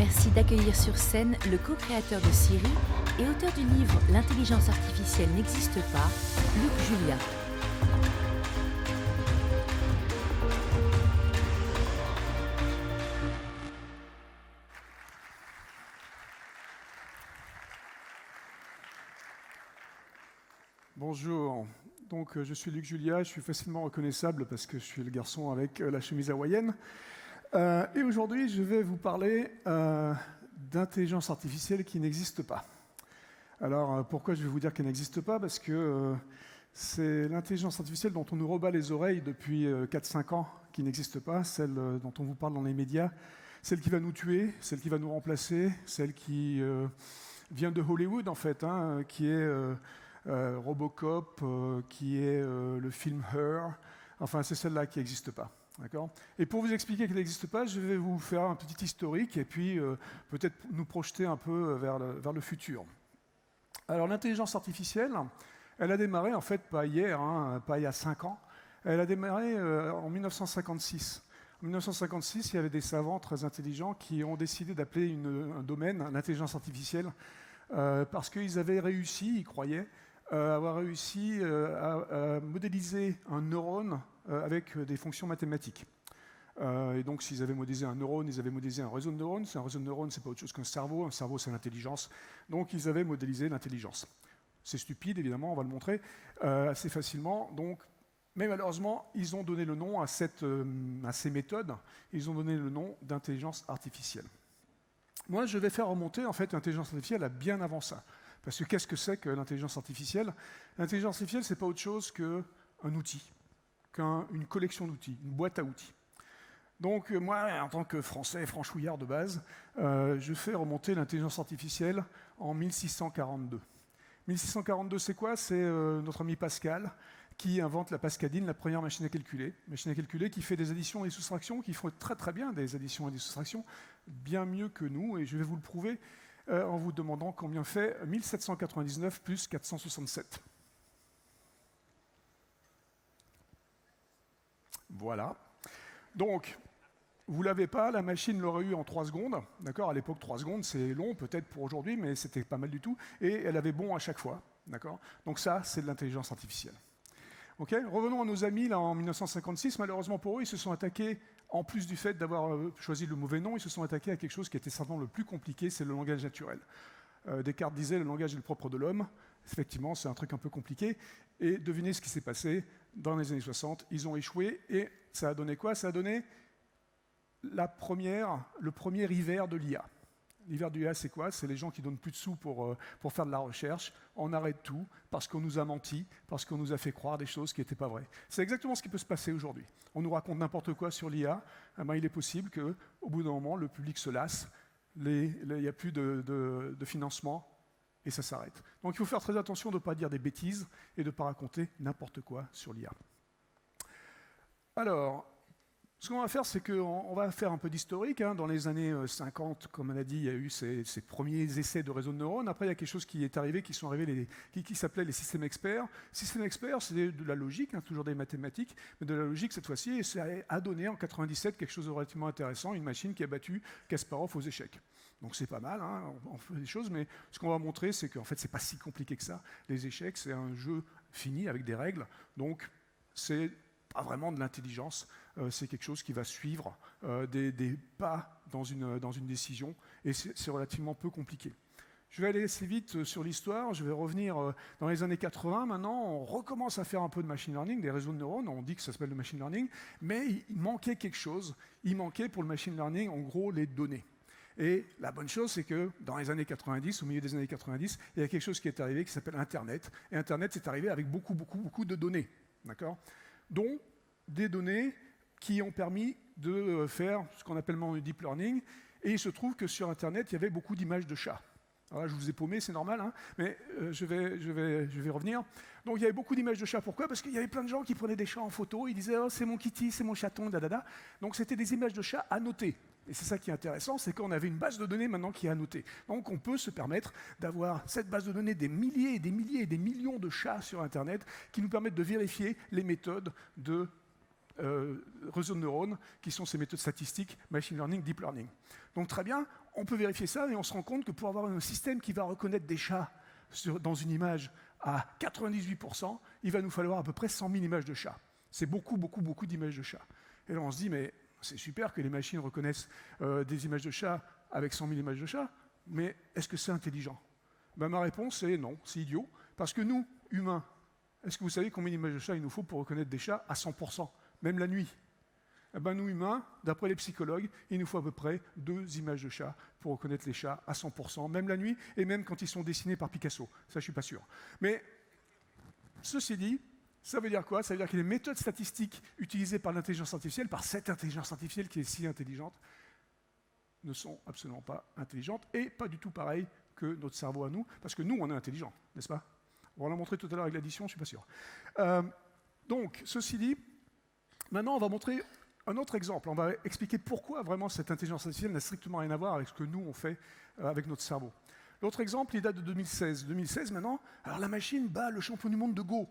Merci d'accueillir sur scène le co-créateur de Siri et auteur du livre L'intelligence artificielle n'existe pas, Luc Julia. Bonjour, donc je suis Luc Julia, je suis facilement reconnaissable parce que je suis le garçon avec la chemise hawaïenne. Et aujourd'hui, je vais vous parler d'intelligence artificielle qui n'existe pas. Alors, pourquoi je vais vous dire qu'elle n'existe pas? Parce que c'est l'intelligence artificielle dont on nous rebat les oreilles depuis 4-5 ans qui n'existe pas, celle dont on vous parle dans les médias, celle qui va nous tuer, celle qui va nous remplacer, celle qui vient de Hollywood en fait, qui est Robocop, qui est le film Her, enfin c'est celle-là qui n'existe pas. Et pour vous expliquer qu'elle n'existe pas, je vais vous faire un petit historique et puis peut-être nous projeter un peu vers le futur. Alors l'intelligence artificielle, elle a démarré en fait pas hier, pas il y a 5 ans, elle a démarré en 1956. En 1956, il y avait des savants très intelligents qui ont décidé d'appeler un domaine l'intelligence artificielle parce qu'ils avaient réussi, ils croyaient, avoir réussi à modéliser un neurone avec des fonctions mathématiques. Et donc, s'ils avaient modélisé un neurone, ils avaient modélisé un réseau de neurones. Un réseau de neurones, c'est pas autre chose qu'un cerveau c'est l'intelligence. Donc, ils avaient modélisé l'intelligence. C'est stupide, évidemment, on va le montrer assez facilement. Donc, mais malheureusement, ils ont donné le nom à ces méthodes. Ils ont donné le nom d'intelligence artificielle. Moi, je vais faire remonter, en fait, l'intelligence artificielle à bien avant ça. Parce que qu'est-ce que c'est que l'intelligence artificielle? L'intelligence artificielle, c'est pas autre chose qu'un outil, qu'une collection d'outils, une boîte à outils. Donc moi, en tant que Français franchouillard de base, je fais remonter l'intelligence artificielle en 1642. 1642, c'est quoi? C'est notre ami Pascal qui invente la Pascaline, la première machine à calculer qui fait des additions et des soustractions, qui font très très bien des additions et des soustractions, bien mieux que nous, et je vais vous le prouver en vous demandant combien fait 1799 plus 467. Voilà. Donc, vous ne l'avez pas, la machine l'aurait eu en 3 secondes. D'accord, à l'époque, 3 secondes, c'est long, peut-être pour aujourd'hui, mais c'était pas mal du tout. Et elle avait bon à chaque fois. D'accord. Donc ça, c'est de l'intelligence artificielle. Okay, revenons à nos amis là, en 1956. Malheureusement pour eux, ils se sont attaqués, en plus du fait d'avoir choisi le mauvais nom, ils se sont attaqués à quelque chose qui était certainement le plus compliqué, c'est le langage naturel. Descartes disait le langage est le propre de l'homme. Effectivement, c'est un truc un peu compliqué. Et devinez ce qui s'est passé dans les années 60. Ils ont échoué et ça a donné quoi? Ça a donné le premier hiver de l'IA. L'hiver de l'IA, c'est quoi? C'est les gens qui donnent plus de sous pour faire de la recherche. On arrête tout parce qu'on nous a menti, parce qu'on nous a fait croire des choses qui n'étaient pas vraies. C'est exactement ce qui peut se passer aujourd'hui. On nous raconte n'importe quoi sur l'IA. Il est possible qu'au bout d'un moment, le public se lasse, il n'y a plus de financement et ça s'arrête. Donc il faut faire très attention de ne pas dire des bêtises et de ne pas raconter n'importe quoi sur l'IA. Alors, ce qu'on va faire, c'est qu'on va faire un peu d'historique. Dans les années 50, comme on a dit, il y a eu ces premiers essais de réseaux de neurones. Après, il y a quelque chose qui est arrivé, qui s'appelait les systèmes experts. Systèmes experts, c'est de la logique, toujours des mathématiques, mais de la logique cette fois-ci, et ça a donné en 97 quelque chose de relativement intéressant, une machine qui a battu Kasparov aux échecs. Donc c'est pas mal, on fait des choses, mais ce qu'on va montrer, c'est qu'en fait, c'est pas si compliqué que ça. Les échecs, c'est un jeu fini avec des règles, donc c'est pas vraiment de l'intelligence, c'est quelque chose qui va suivre des pas dans une décision, et c'est relativement peu compliqué. Je vais aller assez vite sur l'histoire, je vais revenir dans les années 80, maintenant on recommence à faire un peu de machine learning, des réseaux de neurones, on dit que ça s'appelle le machine learning, mais il manquait quelque chose, il manquait pour le machine learning en gros les données. Et la bonne chose, c'est que dans les années 90, au milieu des années 90, il y a quelque chose qui est arrivé qui s'appelle Internet, et Internet c'est arrivé avec beaucoup de données, d'accord, dont des données qui ont permis de faire ce qu'on appelle le deep learning, et il se trouve que sur Internet, il y avait beaucoup d'images de chats. Alors là, je vous ai paumé, c'est normal, mais je vais revenir. Donc il y avait beaucoup d'images de chats, pourquoi? Parce qu'il y avait plein de gens qui prenaient des chats en photo, ils disaient « Oh, c'est mon kitty, c'est mon chaton, dadada ». Donc c'était des images de chats annotées. Et c'est ça qui est intéressant, c'est qu'on avait une base de données maintenant qui est annotée. Donc on peut se permettre d'avoir cette base de données des milliers et des milliers et des millions de chats sur Internet qui nous permettent de vérifier les méthodes de réseaux de neurones, qui sont ces méthodes statistiques, machine learning, deep learning. Donc très bien, on peut vérifier ça et on se rend compte que pour avoir un système qui va reconnaître des chats dans une image à 98%, il va nous falloir à peu près 100 000 images de chats. C'est beaucoup, beaucoup, beaucoup d'images de chats. Et là, on se dit, mais c'est super que les machines reconnaissent des images de chats avec 100 000 images de chats, mais est-ce que c'est intelligent? Ben, ma réponse est non, c'est idiot, parce que nous, humains, est-ce que vous savez combien d'images de chats il nous faut pour reconnaître des chats à 100%, même la nuit? Eh ben, nous, humains, d'après les psychologues, il nous faut à peu près 2 images de chats pour reconnaître les chats à 100%, même la nuit, et même quand ils sont dessinés par Picasso. Ça, je ne suis pas sûr. Mais, ceci dit, ça veut dire quoi? Ça veut dire que les méthodes statistiques utilisées par l'intelligence artificielle, par cette intelligence artificielle qui est si intelligente, ne sont absolument pas intelligentes, et pas du tout pareil que notre cerveau à nous, parce que nous, on est intelligents, n'est-ce pas? On l'a montré tout à l'heure avec l'addition, je ne suis pas sûr. Donc, ceci dit, maintenant, on va montrer un autre exemple. On va expliquer pourquoi vraiment cette intelligence artificielle n'a strictement rien à voir avec ce que nous, on fait avec notre cerveau. L'autre exemple, il date de 2016. 2016, maintenant, alors la machine bat le champion du monde de Go.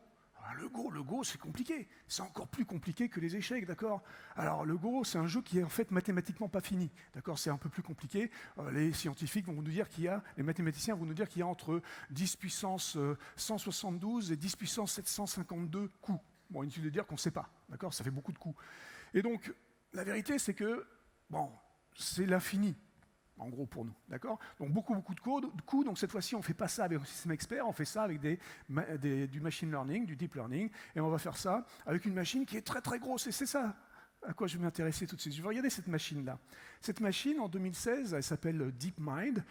Alors, le Go, c'est compliqué. C'est encore plus compliqué que les échecs, d'accord? Alors, le Go, c'est un jeu qui est en fait mathématiquement pas fini, d'accord? C'est un peu plus compliqué. Les scientifiques vont nous dire qu'il y a, les mathématiciens vont nous dire qu'il y a entre 10 puissance 172 et 10 puissance 752 coups. Bon, inutile de dire qu'on ne sait pas, d'accord? Ça fait beaucoup de coups. Et donc, la vérité, c'est que, bon, c'est l'infini, en gros, pour nous, d'accord? Donc, beaucoup de coups. Donc, cette fois-ci, on ne fait pas ça avec un système expert, on fait ça avec du machine learning, du deep learning, et on va faire ça avec une machine qui est très, très grosse. Et c'est ça à quoi je vais m'intéresser tout de suite. Je vais regarder cette machine-là. Cette machine, en 2016, elle s'appelle DeepMind,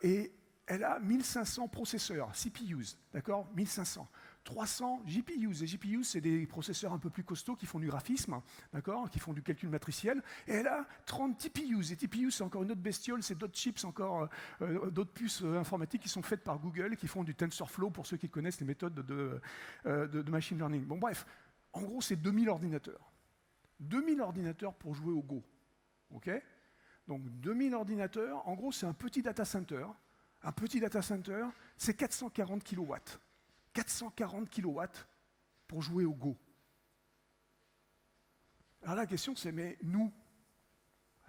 et elle a 1500 processeurs, CPUs, d'accord? 1500. 300 GPUs. Les GPUs, c'est des processeurs un peu plus costauds qui font du graphisme, d'accord, qui font du calcul matriciel. Et elle a 30 TPUs. Les TPUs, c'est encore une autre bestiole, c'est d'autres chips, encore d'autres puces informatiques qui sont faites par Google, qui font du TensorFlow, pour ceux qui connaissent les méthodes de machine learning. Bon, bref, en gros, c'est 2000 ordinateurs. 2000 ordinateurs pour jouer au Go. OK? Donc, 2000 ordinateurs, en gros, c'est un petit data center. Un petit data center, c'est 440 kilowatts. 440 kilowatts pour jouer au Go. Alors la question c'est, mais nous,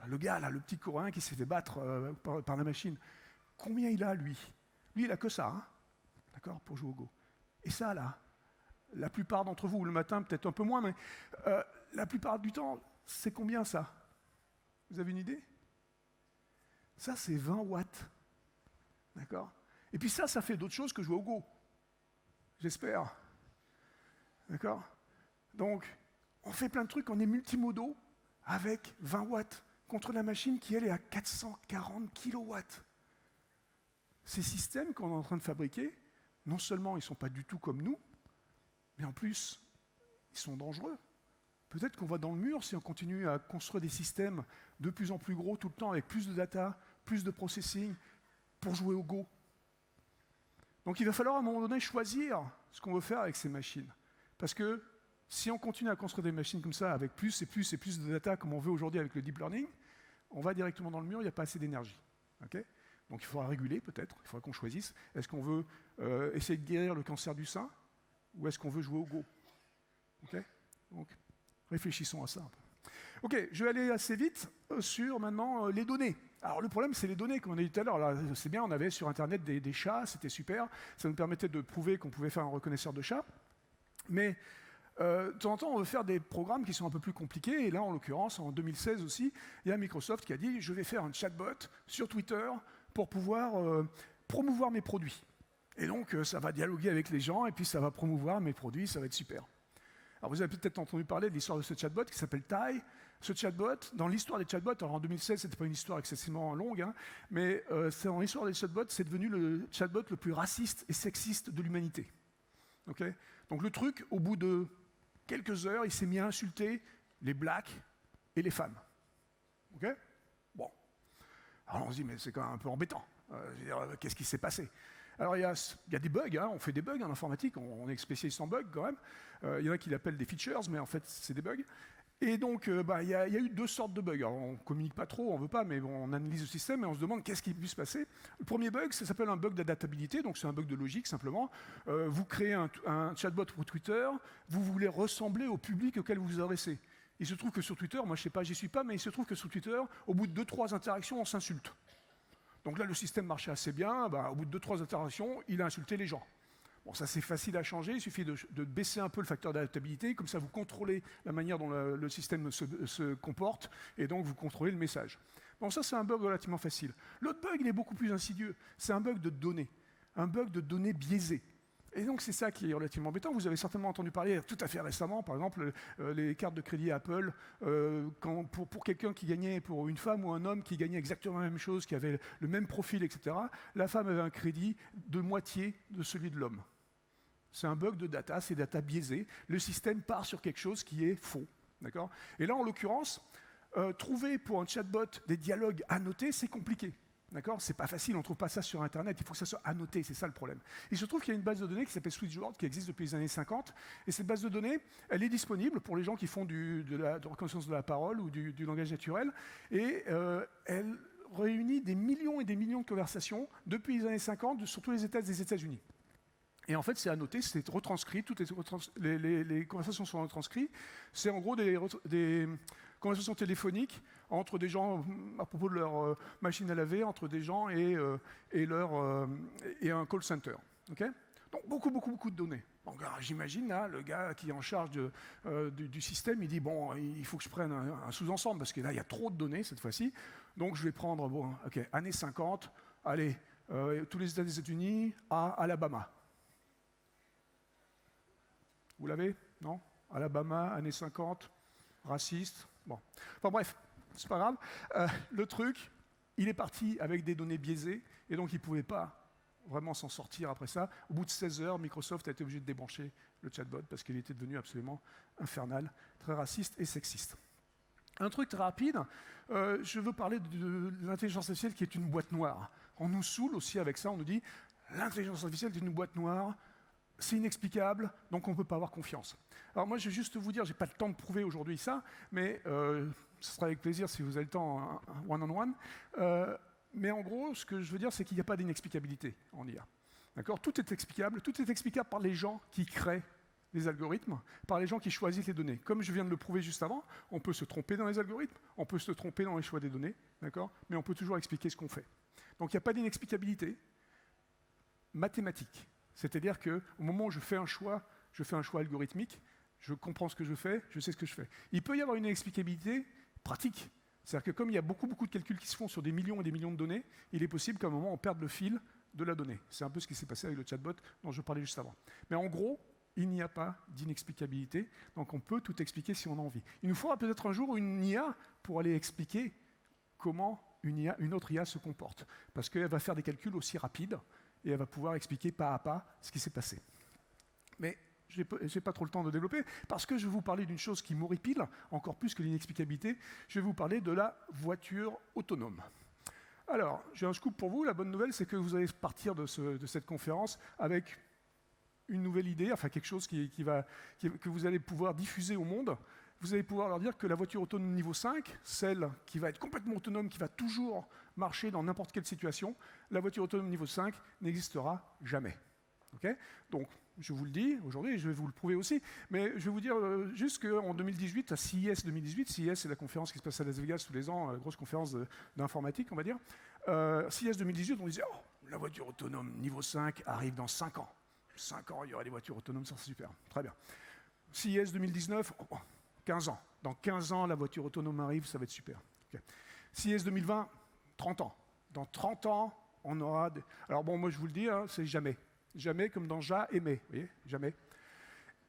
le gars là, le petit Coréen qui s'est fait battre par la machine, combien il a lui? Lui il a que ça, hein, d'accord, pour jouer au Go. Et ça là, la plupart d'entre vous, le matin peut-être un peu moins, mais la plupart du temps, c'est combien ça? Vous avez une idée? Ça c'est 20 watts, d'accord? Et puis ça fait d'autres choses que jouer au Go. J'espère. D'accord? Donc, on fait plein de trucs, on est multimodaux avec 20 watts contre la machine qui, elle, est à 440 kilowatts. Ces systèmes qu'on est en train de fabriquer, non seulement ils ne sont pas du tout comme nous, mais en plus, ils sont dangereux. Peut-être qu'on va dans le mur si on continue à construire des systèmes de plus en plus gros tout le temps avec plus de data, plus de processing pour jouer au Go. Donc il va falloir à un moment donné choisir ce qu'on veut faire avec ces machines. Parce que si on continue à construire des machines comme ça, avec plus et plus et plus de data, comme on veut aujourd'hui avec le deep learning, on va directement dans le mur, il n'y a pas assez d'énergie. Okay? Donc il faudra réguler peut-être, il faudra qu'on choisisse. Est-ce qu'on veut essayer de guérir le cancer du sein ou est-ce qu'on veut jouer au Go? Okay? Donc réfléchissons à ça un peu. Ok, je vais aller assez vite sur maintenant les données. Alors le problème, c'est les données, comme on a dit tout à l'heure. C'est bien, on avait sur Internet des chats, c'était super. Ça nous permettait de prouver qu'on pouvait faire un reconnaisseur de chats. Mais de temps en temps, on veut faire des programmes qui sont un peu plus compliqués. Et là, en l'occurrence, en 2016 aussi, il y a Microsoft qui a dit « Je vais faire un chatbot sur Twitter pour pouvoir promouvoir mes produits. » Et donc, ça va dialoguer avec les gens et puis ça va promouvoir mes produits, ça va être super. Alors vous avez peut-être entendu parler de l'histoire de ce chatbot qui s'appelle Tai. Ce chatbot, dans l'histoire des chatbots, alors en 2016, ce n'était pas une histoire excessivement longue, hein, mais dans l'histoire des chatbots, c'est devenu le chatbot le plus raciste et sexiste de l'humanité. Okay? Donc le truc, au bout de quelques heures, il s'est mis à insulter les blacks et les femmes. Okay? Bon. Alors on se dit, mais c'est quand même un peu embêtant. Qu'est-ce qui s'est passé? Alors il y a des bugs, hein, on fait des bugs en informatique, on est spécialiste en bugs quand même. Il y en a qui l'appellent des features, mais en fait c'est des bugs. Et donc il y a eu deux sortes de bugs. Alors, on ne communique pas trop, on ne veut pas, mais bon, on analyse le système et on se demande qu'est-ce qui peut se passer. Le premier bug, ça s'appelle un bug d'adaptabilité, donc c'est un bug de logique simplement. Vous créez un chatbot pour Twitter, vous voulez ressembler au public auquel vous vous adressez. Il se trouve que sur Twitter, moi je ne sais pas, j'y suis pas, mais il se trouve que sur Twitter, au bout de 2-3 interactions, on s'insulte. Donc là, le système marchait assez bien. Au bout de 2-3 interactions, il a insulté les gens. Bon, ça c'est facile à changer, il suffit de baisser un peu le facteur d'adaptabilité, comme ça vous contrôlez la manière dont le système se comporte, et donc vous contrôlez le message. Bon, ça c'est un bug relativement facile. L'autre bug, il est beaucoup plus insidieux, c'est un bug de données biaisées. Et donc c'est ça qui est relativement embêtant. Vous avez certainement entendu parler tout à fait récemment, par exemple, les cartes de crédit Apple, pour quelqu'un qui gagnait, pour une femme ou un homme qui gagnait exactement la même chose, qui avait le même profil, etc., la femme avait un crédit de moitié de celui de l'homme. C'est un bug de data, c'est data biaisé. Le système part sur quelque chose qui est faux. D'accord ? Et là, en l'occurrence, trouver pour un chatbot des dialogues annotés, c'est compliqué. D'accord ? C'est pas facile, on ne trouve pas ça sur Internet, il faut que ça soit annoté, c'est ça le problème. Il se trouve qu'il y a une base de données qui s'appelle Switchboard, qui existe depuis les années 50, et cette base de données, elle est disponible pour les gens qui font de la reconnaissance de la parole ou du langage naturel, et elle réunit des millions et des millions de conversations depuis les années 50 sur tous les États des États-Unis. Et en fait, c'est annoté, c'est retranscrit, toutes les conversations sont retranscrites. C'est en gros des conversations téléphoniques entre des gens à propos de leur machine à laver, entre des gens et un call center. Okay ? Donc beaucoup de données. Donc, j'imagine là, le gars qui est en charge du système, il dit bon, il faut que je prenne un sous-ensemble parce que là, il y a trop de données cette fois-ci. Donc je vais prendre années 50, allez, tous les États des États-Unis à Alabama. Vous l'avez? Non? Alabama, années 50, raciste. Bon. Enfin bref, c'est pas grave. Le truc, il est parti avec des données biaisées, et donc il ne pouvait pas vraiment s'en sortir après ça. Au bout de 16 heures, Microsoft a été obligé de débrancher le chatbot parce qu'il était devenu absolument infernal, très raciste et sexiste. Un truc très rapide, je veux parler de l'intelligence artificielle qui est une boîte noire. On nous saoule aussi avec ça, on nous dit l'intelligence artificielle est une boîte noire, c'est inexplicable, donc on ne peut pas avoir confiance. Alors moi, je vais juste vous dire, je n'ai pas le temps de prouver aujourd'hui ça, mais ce sera avec plaisir si vous avez le temps, one-on-one. Mais en gros, ce que je veux dire, c'est qu'il n'y a pas d'inexplicabilité en IA. D'accord ? Tout est explicable par les gens qui créent les algorithmes, par les gens qui choisissent les données. Comme je viens de le prouver juste avant, on peut se tromper dans les algorithmes, on peut se tromper dans les choix des données, d'accord ? Mais on peut toujours expliquer ce qu'on fait. Donc il n'y a pas d'inexplicabilité mathématique. C'est-à-dire qu'au moment où je fais un choix algorithmique, je comprends ce que je fais, je sais ce que je fais. Il peut y avoir une inexplicabilité pratique. C'est-à-dire que comme il y a beaucoup de calculs qui se font sur des millions et des millions de données, il est possible qu'à un moment, on perde le fil de la donnée. C'est un peu ce qui s'est passé avec le chatbot dont je parlais juste avant. Mais en gros, il n'y a pas d'inexplicabilité, donc on peut tout expliquer si on a envie. Il nous faudra peut-être un jour une IA pour aller expliquer comment une autre IA se comporte. Parce qu'elle va faire des calculs aussi rapides, et elle va pouvoir expliquer pas à pas ce qui s'est passé. Mais je n'ai pas trop le temps de développer, parce que je vais vous parler d'une chose qui m'horripile, encore plus que l'inexplicabilité, je vais vous parler de la voiture autonome. Alors, j'ai un scoop pour vous, la bonne nouvelle, c'est que vous allez partir de cette conférence avec une nouvelle idée, enfin quelque chose que vous allez pouvoir diffuser au monde. Vous allez pouvoir leur dire que la voiture autonome niveau 5, celle qui va être complètement autonome, qui va toujours marcher dans n'importe quelle situation, la voiture autonome niveau 5 n'existera jamais. Okay ? Donc, je vous le dis aujourd'hui, et je vais vous le prouver aussi, mais je vais vous dire juste qu'en 2018, à CES 2018, CES c'est la conférence qui se passe à Las Vegas tous les ans, la grosse conférence d'informatique, on va dire, CES 2018, on disait « Oh, la voiture autonome niveau 5 arrive dans 5 ans. 5 ans, il y aura des voitures autonomes, ça c'est super. Très bien. CES 2019, 15 ans. Dans 15 ans, la voiture autonome arrive, ça va être super. Okay. CES 2020, 30 ans. Dans 30 ans, on aura... Alors bon, moi je vous le dis, hein, c'est jamais. Jamais comme dans jamais. Vous voyez, jamais.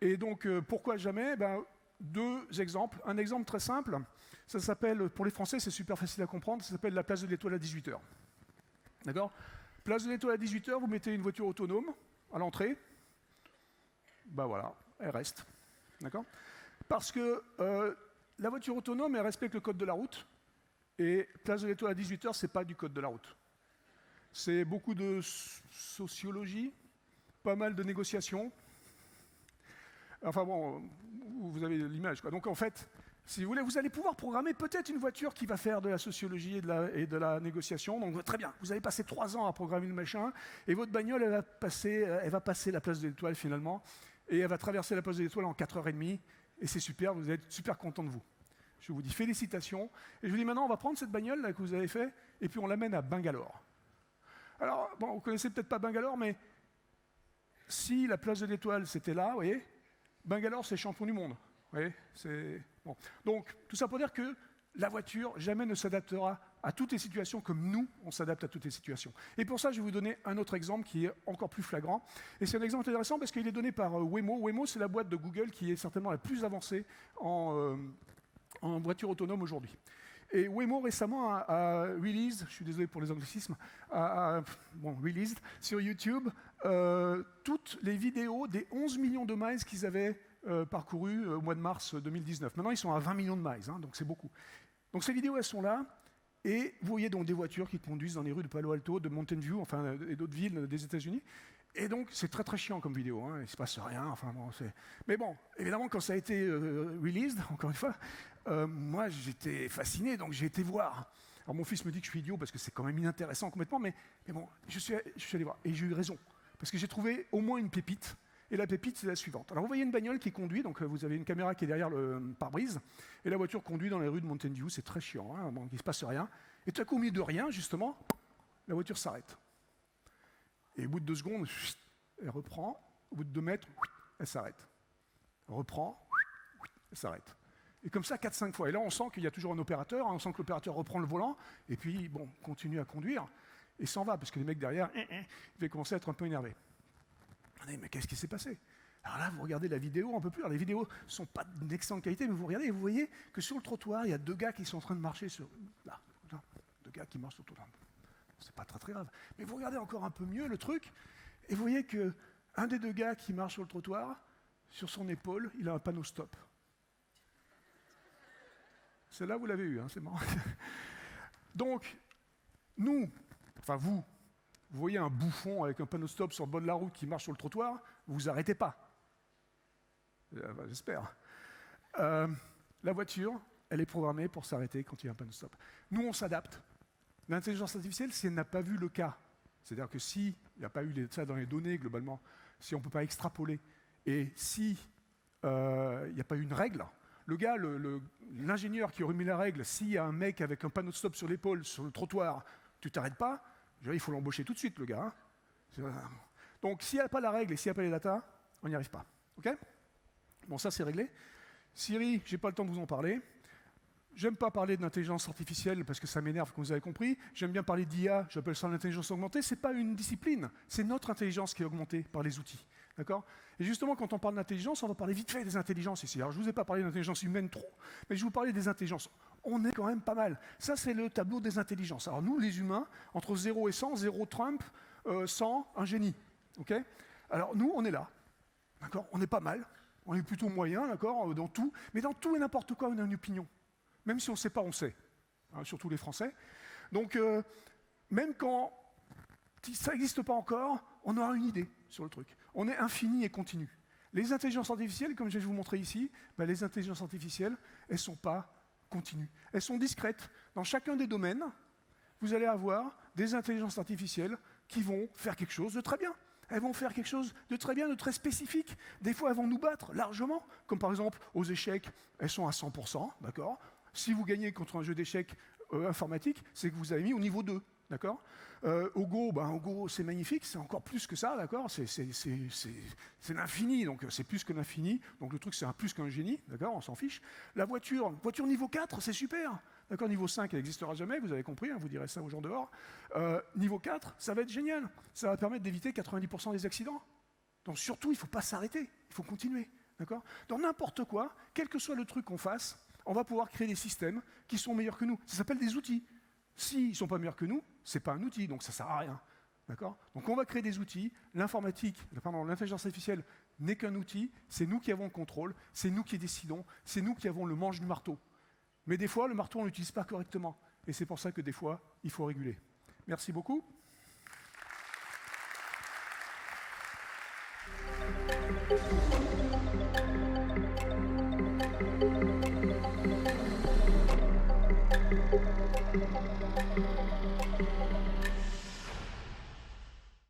Et donc, pourquoi jamais ? Deux exemples. Un exemple très simple, ça s'appelle, pour les Français, c'est super facile à comprendre, ça s'appelle la place de l'Étoile à 18h. D'accord ? Place de l'Étoile à 18h, vous mettez une voiture autonome à l'entrée. Voilà, elle reste. D'accord ? Parce que la voiture autonome, elle respecte le code de la route, et place de l'Étoile à 18h, c'est pas du code de la route. C'est beaucoup de sociologie, pas mal de négociations. Enfin bon, vous avez l'image, quoi. Donc en fait, si vous voulez, vous allez pouvoir programmer peut-être une voiture qui va faire de la sociologie et de la négociation. Donc très bien, vous allez passer 3 ans à programmer le machin, et votre bagnole, elle va passer la place de l'Étoile finalement, et elle va traverser la place de l'Étoile en 4h30, et c'est super, vous allez être super content de vous. Je vous dis félicitations, et je vous dis maintenant, on va prendre cette bagnole là, que vous avez fait, et puis on l'amène à Bangalore. Alors, bon, vous connaissez peut-être pas Bangalore, mais si la place de l'Étoile, c'était là, vous voyez, Bangalore, c'est champion du monde. Vous voyez, bon. Donc, tout ça pour dire que la voiture jamais ne s'adaptera à toutes les situations comme nous, on s'adapte à toutes les situations. Et pour ça, je vais vous donner un autre exemple qui est encore plus flagrant. Et c'est un exemple intéressant parce qu'il est donné par Waymo. Waymo, c'est la boîte de Google qui est certainement la plus avancée en voiture autonome aujourd'hui. Et Waymo récemment a released, je suis désolé pour les anglicismes, released sur YouTube toutes les vidéos des 11 millions de miles qu'ils avaient parcouru au mois de mars 2019. Maintenant, ils sont à 20 millions de miles, hein, donc c'est beaucoup. Donc ces vidéos, elles sont là, et vous voyez donc des voitures qui conduisent dans les rues de Palo Alto, de Mountain View, enfin, et d'autres villes des États-Unis. Et donc, c'est très très chiant comme vidéo, hein, il ne se passe rien. Enfin, bon, mais bon, évidemment, quand ça a été released, encore une fois, moi j'étais fasciné, donc j'ai été voir. Alors mon fils me dit que je suis idiot parce que c'est quand même inintéressant complètement, mais bon, je suis allé voir, et j'ai eu raison, parce que j'ai trouvé au moins une pépite, et la pépite c'est la suivante. Alors vous voyez une bagnole qui conduit, donc vous avez une caméra qui est derrière le pare-brise, et la voiture conduit dans les rues de Mountain View, c'est très chiant, hein, bon, il ne se passe rien, et tout à coup au milieu de rien, justement, la voiture s'arrête. Et au bout de 2 secondes, elle reprend. Au bout de 2 mètres, elle s'arrête. Elle reprend, elle s'arrête. Et comme ça, 4-5 fois. Et là, on sent qu'il y a toujours un opérateur, hein, on sent que l'opérateur reprend le volant, et puis, bon, continue à conduire, et s'en va, parce que les mecs derrière, ils vont commencer à être un peu énervés. Mais qu'est-ce qui s'est passé? Alors là, vous regardez la vidéo un peu plus. Alors, les vidéos ne sont pas d'excellente qualité, mais vous regardez et vous voyez que sur le trottoir, il y a 2 gars qui sont en train de marcher sur... Là, 2 gars qui marchent sur le trottoir. C'est pas très très grave. Mais vous regardez encore un peu mieux le truc, et vous voyez qu'un des 2 gars qui marche sur le trottoir, sur son épaule, il a un panneau stop. Celle-là, vous l'avez eu, hein, c'est marrant. Donc, nous, enfin vous voyez un bouffon avec un panneau stop sur le bord de la route qui marche sur le trottoir, vous vous arrêtez pas. J'espère. La voiture, elle est programmée pour s'arrêter quand il y a un panneau stop. Nous, on s'adapte. L'intelligence artificielle, si elle n'a pas vu le cas, c'est-à-dire que s'il n'y a pas eu ça dans les données globalement, si on ne peut pas extrapoler, et si il n'y a pas eu une règle, le gars, l'ingénieur qui aurait mis la règle, s'il y a un mec avec un panneau de stop sur l'épaule, sur le trottoir, tu t'arrêtes pas, il faut l'embaucher tout de suite, le gars. Hein. Donc s'il n'y a pas la règle et s'il n'y a pas les datas, on n'y arrive pas. OK? Bon, ça c'est réglé. Siri, je n'ai pas le temps de vous en parler. J'aime pas parler de l'intelligence artificielle parce que ça m'énerve, comme vous avez compris. J'aime bien parler d'IA, j'appelle ça l'intelligence augmentée. Ce n'est pas une discipline, c'est notre intelligence qui est augmentée par les outils. D'accord? Et justement, quand on parle d'intelligence, on va parler vite fait des intelligences ici. Alors, je ne vous ai pas parlé d'intelligence humaine trop, mais je vais vous parler des intelligences. On est quand même pas mal. Ça, c'est le tableau des intelligences. Alors, nous, les humains, entre 0 et 100, 0 Trump, 100, un génie. Okay? Alors, nous, on est là. D'accord? On est pas mal. On est plutôt moyen, d'accord, dans tout. Mais dans tout et n'importe quoi, on a une opinion. Même si on ne sait pas, on sait. Hein, surtout les Français. Donc, même quand ça n'existe pas encore, on aura une idée sur le truc. On est infini et continu. Les intelligences artificielles, comme je vais vous montrer ici, les intelligences artificielles, elles ne sont pas continues. Elles sont discrètes. Dans chacun des domaines, vous allez avoir des intelligences artificielles qui vont faire quelque chose de très bien. Elles vont faire quelque chose de très bien, de très spécifique. Des fois, elles vont nous battre largement. Comme par exemple, aux échecs, elles sont à 100%, d'accord? Si vous gagnez contre un jeu d'échecs informatique, c'est que vous avez mis au niveau 2. D'accord? Au Go, c'est magnifique, c'est encore plus que ça, d'accord? C'est l'infini, donc c'est plus que l'infini. Donc le truc, c'est un plus qu'un génie, d'accord? On s'en fiche. La voiture niveau 4, c'est super. D'accord? Niveau 5, elle n'existera jamais, vous avez compris, hein, vous direz ça aux gens dehors. Niveau 4, ça va être génial. Ça va permettre d'éviter 90% des accidents. Donc surtout, il ne faut pas s'arrêter, il faut continuer. D'accord? Dans n'importe quoi, quel que soit le truc qu'on fasse, on va pouvoir créer des systèmes qui sont meilleurs que nous. Ça s'appelle des outils. S'ils ne sont pas meilleurs que nous, ce n'est pas un outil, donc ça ne sert à rien. D'accord? Donc on va créer des outils. L'intelligence artificielle n'est qu'un outil, c'est nous qui avons le contrôle, c'est nous qui décidons, c'est nous qui avons le manche du marteau. Mais des fois, le marteau, on ne l'utilise pas correctement. Et c'est pour ça que des fois, il faut réguler. Merci beaucoup.